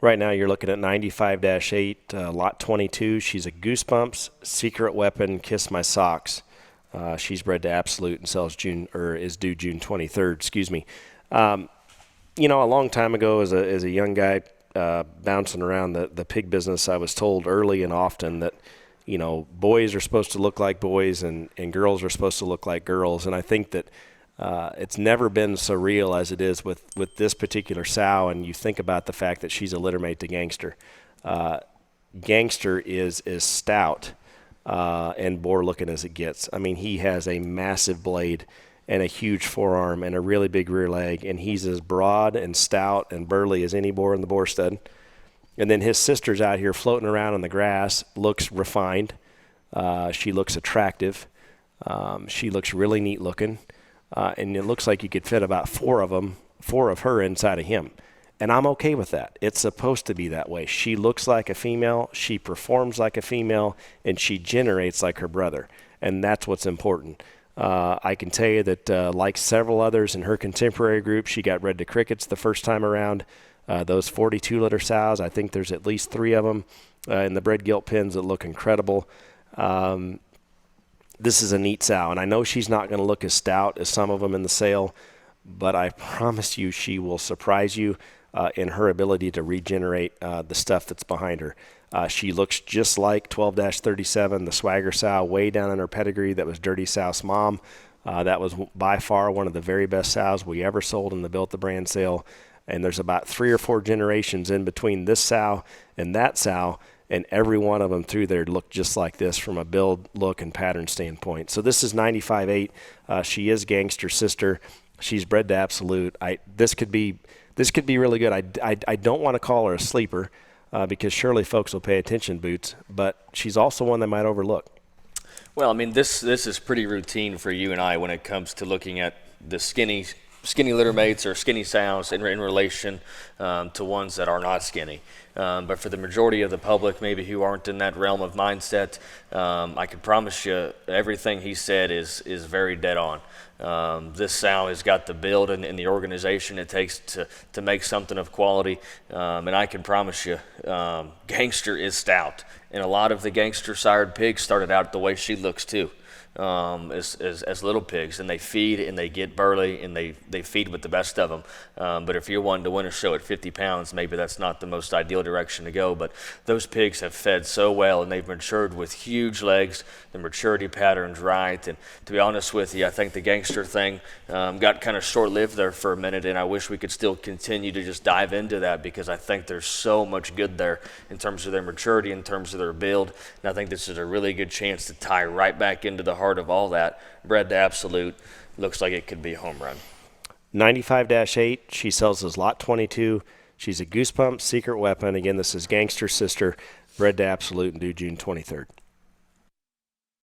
Right now you're looking at 95-8, lot 22. She's a Goosebumps, Secret Weapon, Kiss My Socks. She's bred to Absolute and is due June 23rd, excuse me. A long time ago as a young guy bouncing around the pig business, I was told early and often that, boys are supposed to look like boys and girls are supposed to look like girls. And I think that it's never been so real as it is with this particular sow. And you think about the fact that she's a littermate to Gangster. Gangster is as stout and boar looking as it gets. I mean, he has a massive blade and a huge forearm and a really big rear leg, and he's as broad and stout and burly as any boar in the boar stud. And then his sister's out here floating around in the grass, looks refined. She looks attractive. She looks really neat looking. And it looks like you could fit about four of her inside of him. And I'm okay with that. It's supposed to be that way. She looks like a female, she performs like a female, and she generates like her brother. And that's what's important. I can tell you that like several others in her contemporary group, she got bred to crickets the first time around. Those 42-litter sows, I think there's at least 3 of them in the bred gilt pens that look incredible. This is a neat sow, and I know she's not going to look as stout as some of them in the sale, but I promise you she will surprise you in her ability to regenerate the stuff that's behind her. She looks just like 12-37, the swagger sow way down in her pedigree that was Dirty South's mom. That was by far one of the very best sows we ever sold in the Built the Brand sale. And there's about 3 or 4 generations in between this sow and that sow, and every one of them through there look just like this from a build, look, and pattern standpoint. So this is 95-8. She is Gangster's sister. She's bred to Absolute. This could be really good. I don't want to call her a sleeper because surely folks will pay attention, Boots, but she's also one they might overlook. Well, I mean, this is pretty routine for you and I when it comes to looking at the skinny litter mates or skinny sows in relation to ones that are not skinny. But for the majority of the public, maybe who aren't in that realm of mindset, I can promise you everything he said is very dead on. This sow has got the build and the organization it takes to make something of quality. And I can promise you, Gangster is stout. And a lot of the Gangster sired pigs started out the way she looks too. As little pigs, and they feed and they get burly and they feed with the best of them. But if you're wanting to win a show at 50 pounds, maybe that's not the most ideal direction to go. But those pigs have fed so well and they've matured with huge legs, the maturity pattern's right. And to be honest with you, I think the Gangster thing got kind of short-lived there for a minute, and I wish we could still continue to just dive into that because I think there's so much good there in terms of their maturity, in terms of their build. And I think this is a really good chance to tie right back into the heart of all that. Bred to Absolute, looks like it could be a home run. 95-8, she sells as lot 22. She's a Goosebump, Secret Weapon. Again, this is Gangster's sister, bred to Absolute and due June 23rd.